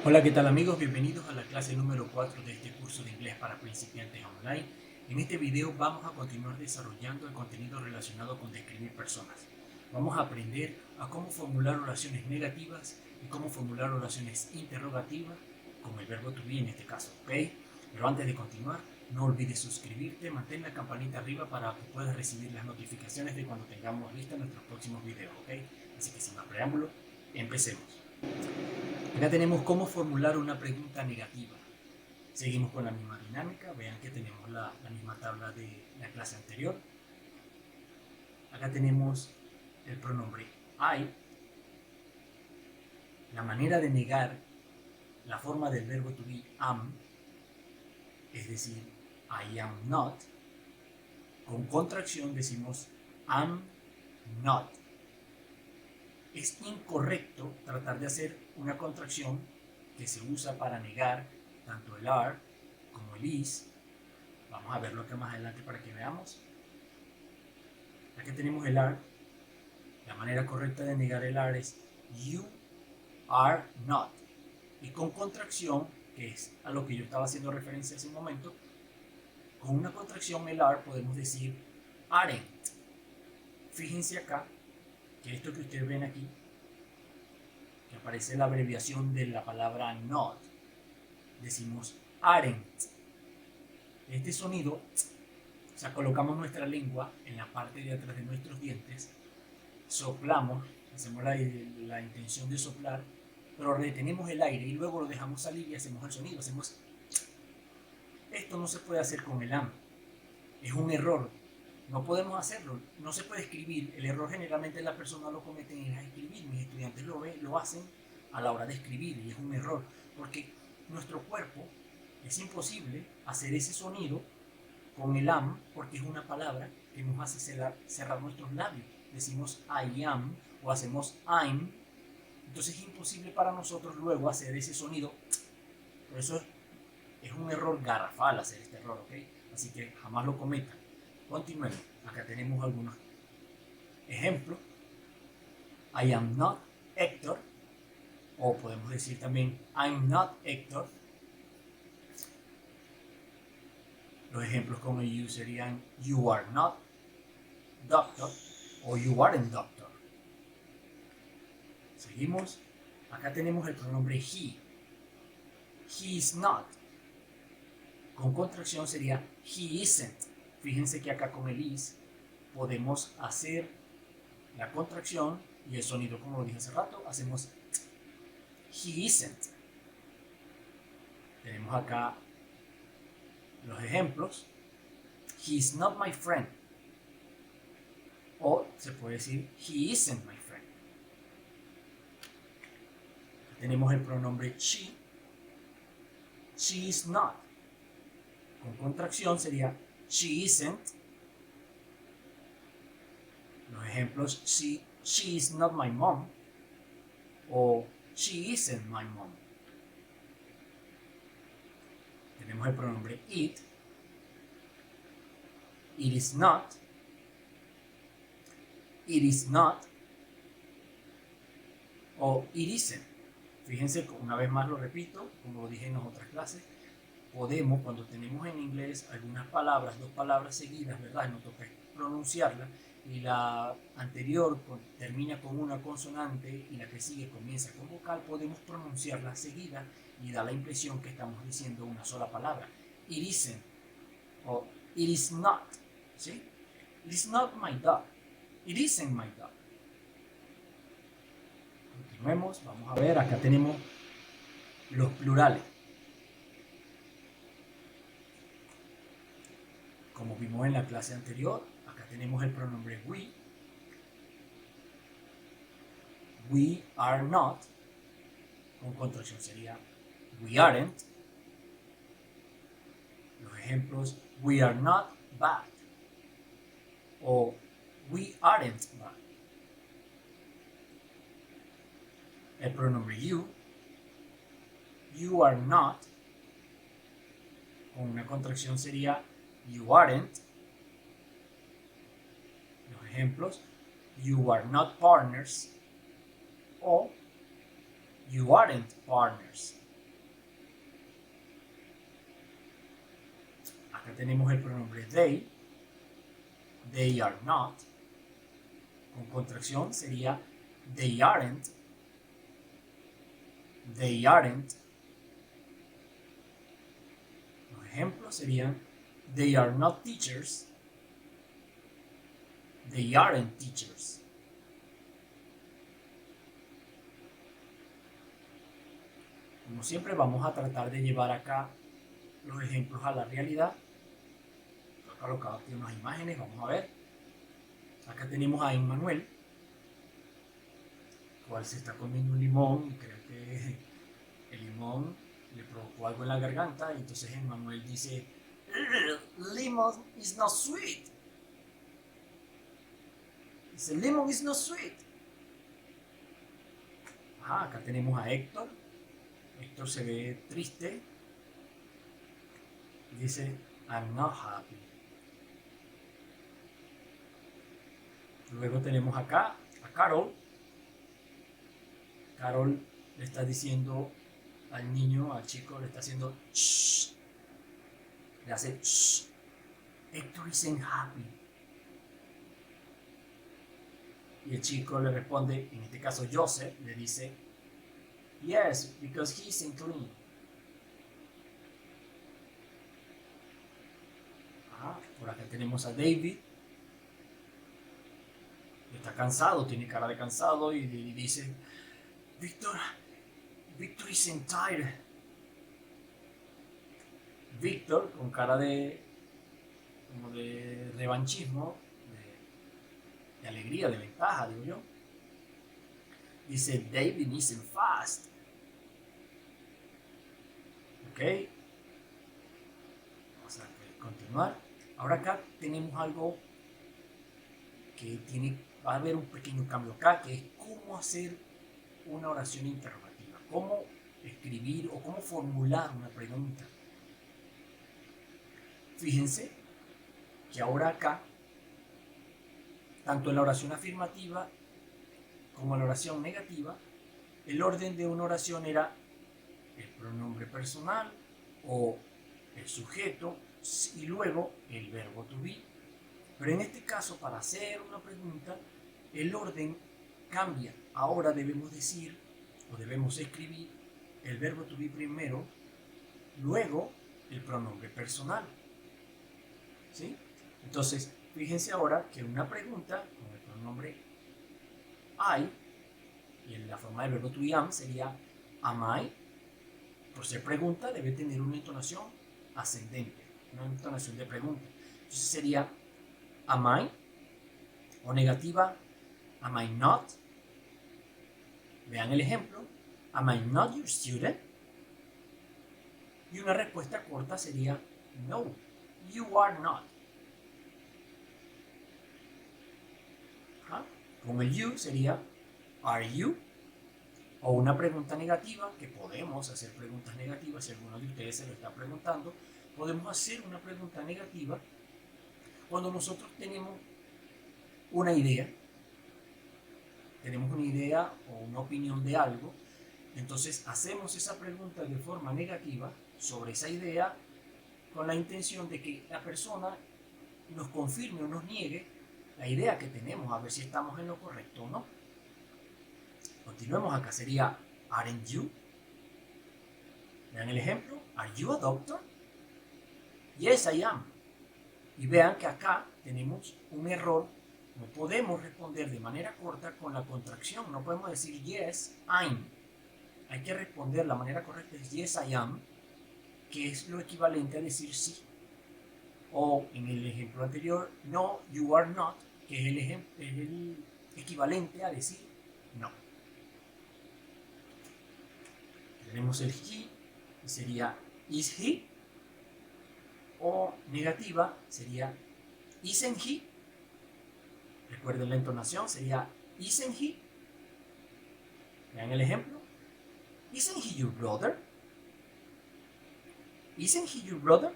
Hola, ¿qué tal amigos? Bienvenidos a la clase número 4 de este curso de inglés para principiantes online. En este video vamos a continuar desarrollando el contenido relacionado con describir personas. Vamos a aprender a cómo formular oraciones negativas y cómo formular oraciones interrogativas con el verbo to be en este caso, ¿ok? Pero antes de continuar, no olvides suscribirte, mantén la campanita arriba para que puedas recibir las notificaciones de cuando tengamos listos nuestros próximos videos, ¿ok? Así que sin más preámbulo, empecemos. Acá tenemos cómo formular una pregunta negativa. Seguimos con la misma dinámica, vean que tenemos la misma tabla de la clase anterior. Acá tenemos el pronombre I. La manera de negar la forma del verbo to be am, es decir, I am not. Con contracción decimos am not. Es incorrecto tratar de hacer una contracción que se usa para negar tanto el are como el is. Vamos a verlo acá más adelante para que veamos. Aquí tenemos el are. La manera correcta de negar el are es you are not. Y con contracción, que es a lo que yo estaba haciendo referencia hace un momento, con una contracción el are podemos decir aren't. Fíjense acá que esto que ustedes ven aquí, que aparece la abreviación de la palabra not, decimos aren't. Este sonido, o sea, colocamos nuestra lengua en la parte de atrás de nuestros dientes, soplamos, hacemos la intención de soplar, pero retenemos el aire y luego lo dejamos salir y hacemos el sonido. Esto no se puede hacer con el am, es un error. No podemos hacerlo, no se puede escribir. El error generalmente las personas lo cometen en escribir. Mis estudiantes lo hacen a la hora de escribir y es un error porque nuestro cuerpo es imposible hacer ese sonido con el am porque es una palabra que nos hace cerrar nuestros labios. Decimos I am o hacemos I'm. Entonces es imposible para nosotros luego hacer ese sonido. Por eso es un error garrafal hacer este error, ¿ok? Así que jamás lo cometan. Continuemos. Acá tenemos algunos ejemplos. I am not Héctor. O podemos decir también I'm not Héctor. Los ejemplos con el you serían you are not doctor o you aren't doctor. Seguimos. Acá tenemos el pronombre he. He is not. Con contracción sería he isn't. Fíjense que acá con el is podemos hacer la contracción y el sonido, como lo dije hace rato, hacemos he isn't. Tenemos acá los ejemplos. He is not my friend. O se puede decir he isn't my friend. Tenemos el pronombre she. She is not. Con contracción sería she isn't. Los ejemplos she is not my mom o she isn't my mom. Tenemos el pronombre it. It is not. It is not. O it isn't. Fíjense, una vez más lo repito, como lo dije en las otras clases, podemos, cuando tenemos en inglés algunas palabras, dos palabras seguidas, ¿verdad? Nos toca pronunciarla y la anterior termina con una consonante y la que sigue comienza con vocal, podemos pronunciarla seguida y da la impresión que estamos diciendo una sola palabra. It isn't o it is not, ¿sí? It is not my dog. It isn't my dog. Continuemos, vamos a ver, acá tenemos los plurales. Como vimos en la clase anterior, acá tenemos el pronombre we. We are not. Con contracción sería we aren't. Los ejemplos, we are not bad. O we aren't bad. El pronombre you. You are not. Con una contracción sería you aren't. Los ejemplos, you are not partners o you aren't partners. Acá tenemos el pronombre they are not. Con contracción sería they aren't. They aren't. Los ejemplos serían they are not teachers. They aren't teachers. Como siempre vamos a tratar de llevar acá los ejemplos a la realidad. Acá lo que tiene unas imágenes, vamos a ver. Acá tenemos a Emmanuel, cual se está comiendo un limón y creo que el limón le provocó algo en la garganta y entonces Emmanuel dice, lemon is not sweet. Dice, lemon is not sweet. Acá tenemos a Héctor. Héctor se ve triste. Dice, I'm not happy. Luego tenemos acá a Carol. Carol le está diciendo al niño, al chico, le está haciendo shh. Le hace shh. Héctor isn't happy. Y el chico le responde, en este caso Joseph, le dice, yes, because he isn't clean. Por acá tenemos a David. Está cansado, tiene cara de cansado y dice, Victor isn't tired. Víctor, con cara de como de revanchismo, de alegría, de ventaja, digo yo, dice, David isn't fast. Ok, vamos a continuar. Ahora acá tenemos algo que va a haber un pequeño cambio acá, que es cómo hacer una oración interrogativa, cómo escribir o cómo formular una pregunta. Fíjense que ahora acá, tanto en la oración afirmativa como en la oración negativa, el orden de una oración era el pronombre personal o el sujeto y luego el verbo to be. Pero en este caso, para hacer una pregunta, el orden cambia. Ahora debemos decir o debemos escribir el verbo to be primero, luego el pronombre personal. ¿Sí? Entonces, fíjense ahora que una pregunta con el pronombre I y en la forma del verbo to be am sería am I. Por ser pregunta debe tener una entonación ascendente, una entonación de pregunta. Entonces sería am I, o negativa, am I not. Vean el ejemplo, am I not your student? Y una respuesta corta sería no, you are not. Con el you sería are you. O una pregunta negativa, que podemos hacer preguntas negativas, si alguno de ustedes se lo está preguntando, podemos hacer una pregunta negativa cuando nosotros tenemos una idea o una opinión de algo, entonces hacemos esa pregunta de forma negativa sobre esa idea con la intención de que la persona nos confirme o nos niegue la idea que tenemos, a ver si estamos en lo correcto o no. Continuemos acá, sería aren't you. Vean el ejemplo, are you a doctor? Yes, I am. Y vean que acá tenemos un error. No podemos responder de manera corta con la contracción. No podemos decir yes, I'm. Hay que responder, la manera correcta es yes, I am, que es lo equivalente a decir sí. O en el ejemplo anterior, no, you are not, que es el equivalente a decir no. Tenemos el he y sería is he. O negativa sería isn't he. Recuerden la entonación, sería isn't he. Vean el ejemplo. Isn't he your brother? Isn't he your brother?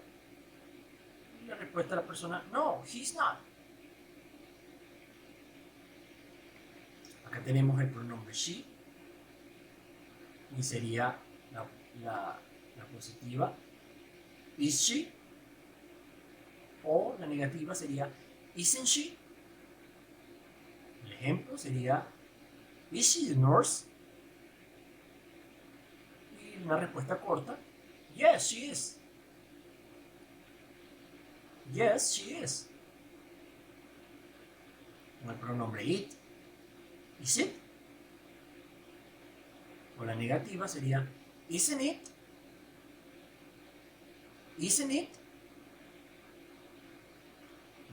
Y la respuesta de la persona, no, he's not. Acá tenemos el pronombre she y sería la positiva is she. O la negativa sería isn't she. El ejemplo sería is she the nurse. Y una respuesta corta, yes she is. Yes she is. Con el pronombre it, is it. O la negativa sería isn't it. Isn't it.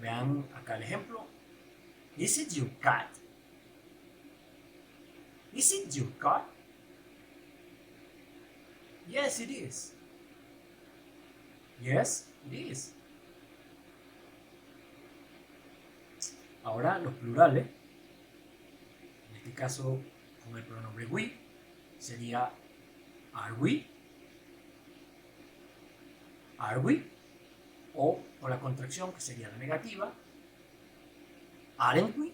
Vean acá el ejemplo. Is it your cat? Is it your cat? Yes, it is. Yes, it is. Ahora los plurales, en este caso con el pronombre we, sería are we, are we, o con la contracción que sería la negativa, aren't we,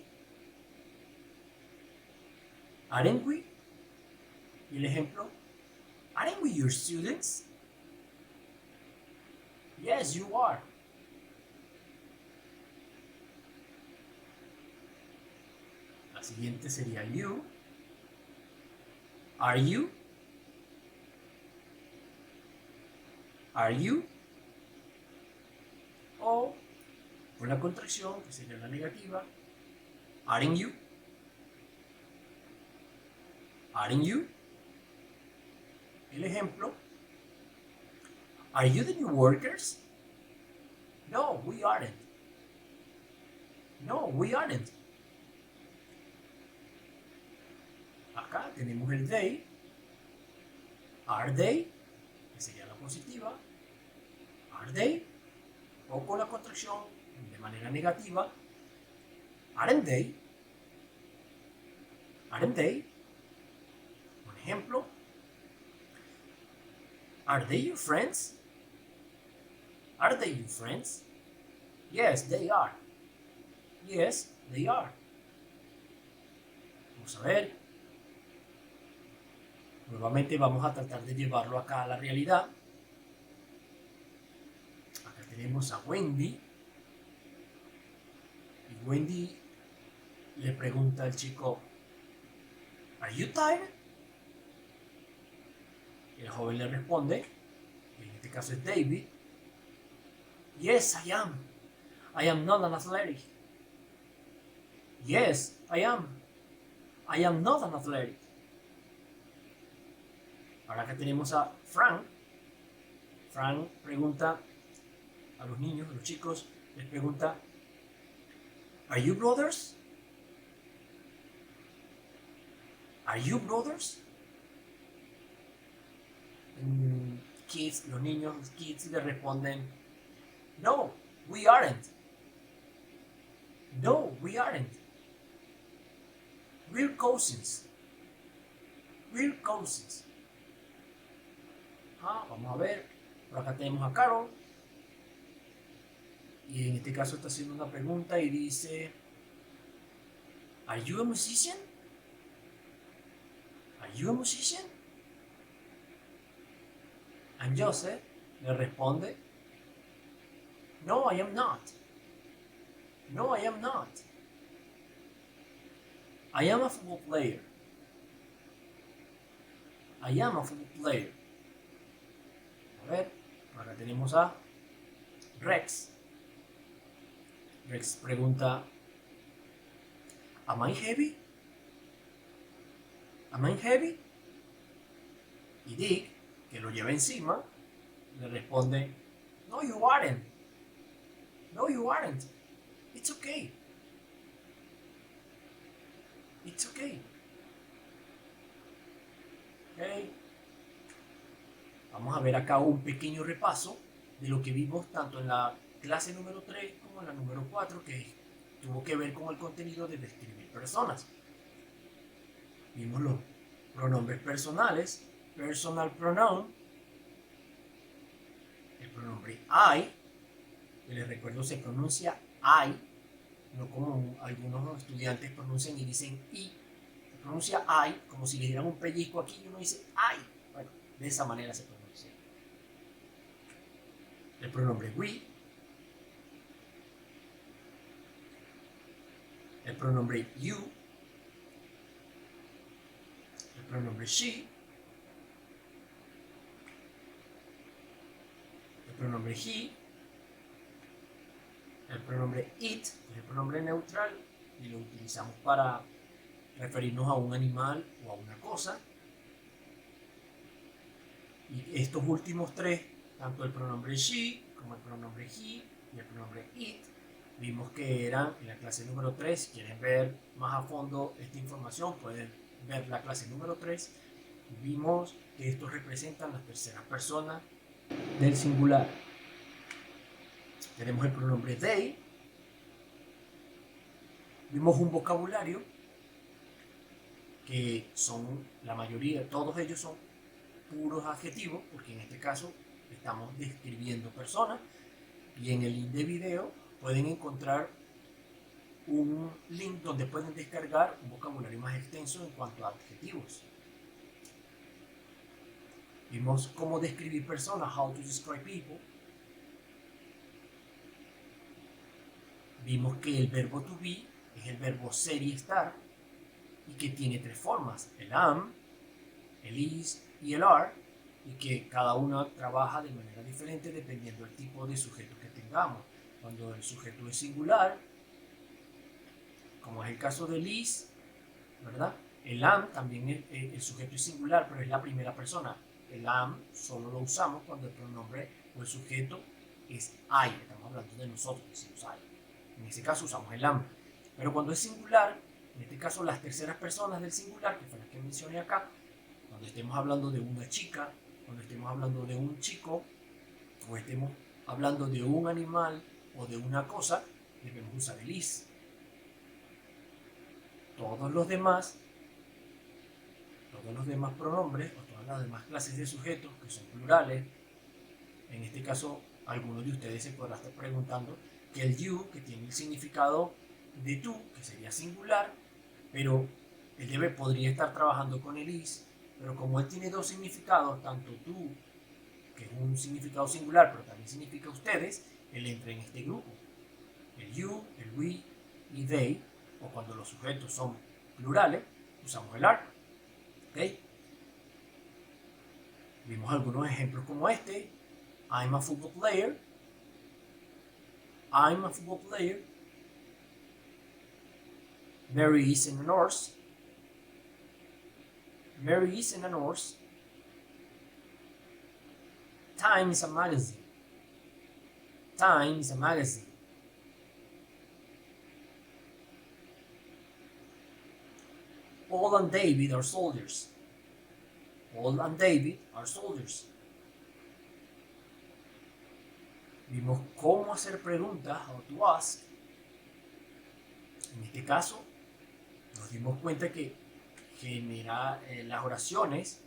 aren't we. Y el ejemplo, aren't we your students? Yes, you are. La siguiente sería you. Are you? Are you? O con la contracción, que sería la negativa, aren't you? Aren't you? El ejemplo, are you the new workers? No, we aren't. No, we aren't. Acá tenemos el they. Are they? Que sería la positiva. Are they? O con la contracción de manera negativa. Aren't they? Aren't they? Un ejemplo. Are they your friends? Are they your friends? Yes, they are. Yes, they are. Vamos a ver. Nuevamente vamos a tratar de llevarlo acá a la realidad. Acá tenemos a Wendy. Y Wendy le pregunta al chico, ¿Are you tired? Y el joven le responde, en este caso es David, Yes, I am. I am not an athletic. Yes, I am. I am not an athletic. Ahora que tenemos a Frank. Frank pregunta a los niños, a los chicos, les pregunta, Are you brothers? Are you brothers? Kids, los niños, los kids le responden, No, we aren't. No, we aren't. We're cousins. We're cousins. Vamos a ver. Por acá tenemos a Carol. Y en este caso está haciendo una pregunta y dice, Are you a musician? Are you a musician? And Joseph le responde, No, I am not. No, I am not. I am a football player. I am a football player. A ver, acá tenemos a Rex. Rex pregunta, Am I heavy? Am I heavy? Y Dick, que lo lleva encima, le responde, No, you aren't. No, you aren't. It's okay. It's okay. Okay. Vamos a ver acá un pequeño repaso de lo que vimos tanto en la clase número 3 como en la número 4, que tuvo que ver con el contenido de describir personas. Vimos los pronombres personales, personal pronoun, el pronombre I, que les recuerdo se pronuncia I, no como algunos estudiantes pronuncian y dicen I, se pronuncia I, como si le dieran un pellizco aquí y uno dice I. Bueno, de esa manera se pronuncia. El pronombre we, el pronombre you, el pronombre she, el pronombre he, el pronombre it, que es el pronombre neutral, y lo utilizamos para referirnos a un animal o a una cosa. Y estos últimos tres, tanto el pronombre she, como el pronombre he y el pronombre it, vimos que eran en la clase número 3. Si quieren ver más a fondo esta información, pueden ver la clase número 3. Vimos que estos representan las terceras personas del singular. Tenemos el pronombre they. Vimos un vocabulario que son, la mayoría, todos ellos son puros adjetivos, porque en este caso estamos describiendo personas, y en el link de video pueden encontrar un link donde pueden descargar un vocabulario más extenso en cuanto a adjetivos. Vimos cómo describir personas, how to describe people. Vimos que el verbo to be es el verbo ser y estar, y que tiene tres formas: el am, el is y el are, y que cada una trabaja de manera diferente dependiendo del tipo de sujeto que tengamos. Cuando el sujeto es singular, como es el caso del is, ¿verdad? El am también el sujeto es singular, pero es la primera persona. El am solo lo usamos cuando el pronombre o el sujeto es I. Estamos hablando de nosotros, decimos I. En ese caso usamos el am. Pero cuando es singular, en este caso las terceras personas del singular, que fue las que mencioné acá, cuando estemos hablando de una chica, cuando estemos hablando de un chico, o estemos hablando de un animal o de una cosa, debemos usar el is. Todos los demás pronombres o todas las demás clases de sujetos que son plurales, en este caso algunos de ustedes se podrán estar preguntando que el you, que tiene el significado de tú, que sería singular, pero el podría estar trabajando con el is, pero como él tiene dos significados, tanto tú, que es un significado singular, pero también significa ustedes, él entra en este grupo. El you, el we y they, o cuando los sujetos son plurales, usamos el are. ¿Okay? Vimos algunos ejemplos como este. I'm a football player. I'm a football player. Mary is in a nurse. Mary is in a nurse. Time is a magazine. Time is a magazine. Paul and David are soldiers. Paul and David are soldiers. Vimos cómo hacer preguntas, how to ask. En este caso, nos dimos cuenta que genera las oraciones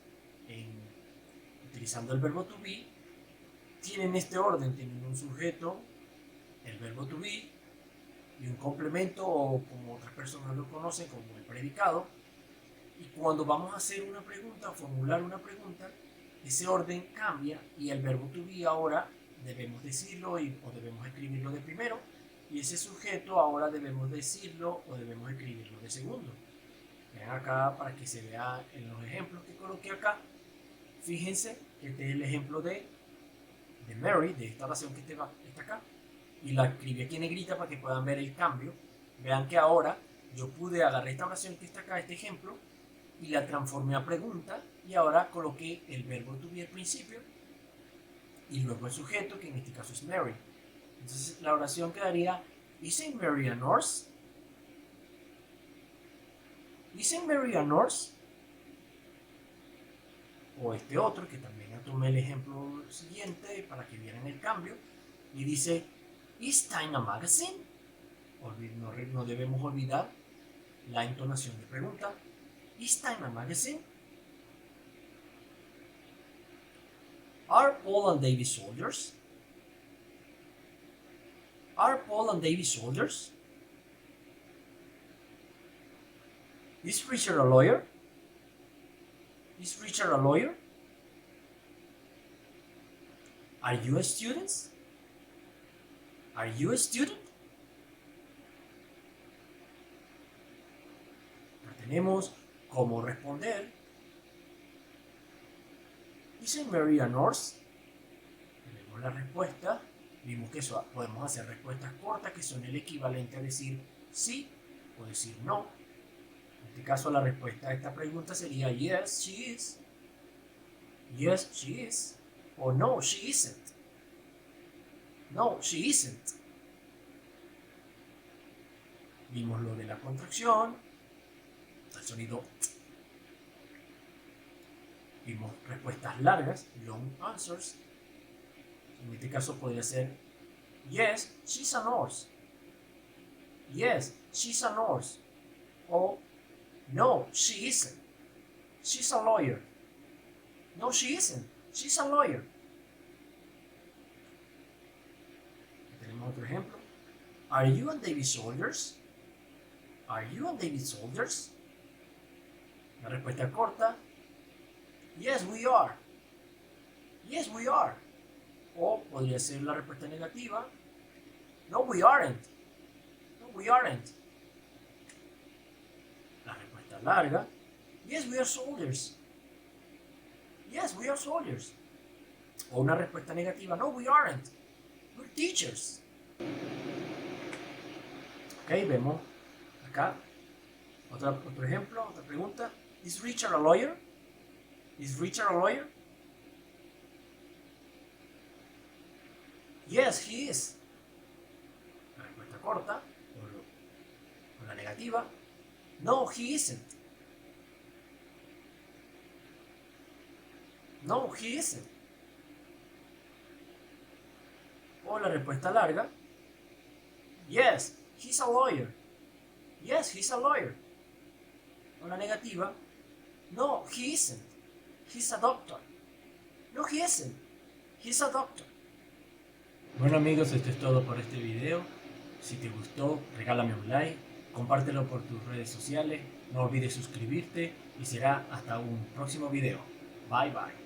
utilizando el verbo to be tienen este orden, tienen un sujeto, el verbo to be y un complemento, o como otras personas lo conocen como el predicado. Y cuando vamos a hacer una pregunta, formular una pregunta, ese orden cambia y el verbo to be ahora debemos decirlo o debemos escribirlo de primero, y ese sujeto ahora debemos decirlo o debemos escribirlo de segundo. Vean acá para que se vea en los ejemplos que coloqué acá. Fíjense que este es el ejemplo de Mary, de esta oración que está acá, y la escribí aquí en negrita para que puedan ver el cambio. Vean que ahora yo pude agarrar esta oración que está acá, este ejemplo, y la transformé a pregunta, y ahora coloqué el verbo to be al principio y luego el sujeto, que en este caso es Mary. Entonces la oración quedaría: Isn't Mary a nurse? Isn't Mary a nurse? O este otro, que también tomé el ejemplo siguiente para que vieran el cambio, y dice: Is Time a magazine? No debemos olvidar la entonación de pregunta. Is Time a magazine? Are Paul and David soldiers? Are Paul and David soldiers? Is Richard a lawyer? Is Richard a lawyer? Are you a student? Are you a student? tenemos cómo responder. ¿Isn't Mary a nurse? Tenemos la respuesta. Vimos que podemos hacer respuestas cortas que son el equivalente a decir sí o decir no. En este caso la respuesta a esta pregunta sería yes, she is. Yes, she is. O no, she isn't. No, she isn't. Vimos lo de la contracción, el sonido. Vimos respuestas largas, long answers. En este caso podría ser yes, she's a nurse. Yes, she's a nurse. O no, she isn't. She's a lawyer. No, she isn't. She's a lawyer. Tenemos otro ejemplo. Are you and David soldiers? Are you and David soldiers? La respuesta corta. Yes, we are. Yes, we are. O podría ser la respuesta negativa. No, we aren't. No, we aren't. La respuesta larga. Yes, we are soldiers. Yes, we are soldiers. O una respuesta negativa. No, we aren't. We're teachers. Ok, vemos acá otro ejemplo, otra pregunta. Is Richard a lawyer? Is Richard a lawyer? Yes, he is. La respuesta corta o la negativa. No, he isn't. No, he isn't. O la respuesta larga. Yes, he's a lawyer. Yes, he's a lawyer. O la negativa. No, he isn't. He's a doctor. No, he isn't. He's a doctor. Bueno amigos, esto es todo por este video. Si te gustó, regálame un like, compártelo por tus redes sociales, no olvides suscribirte y será hasta un próximo video. Bye bye.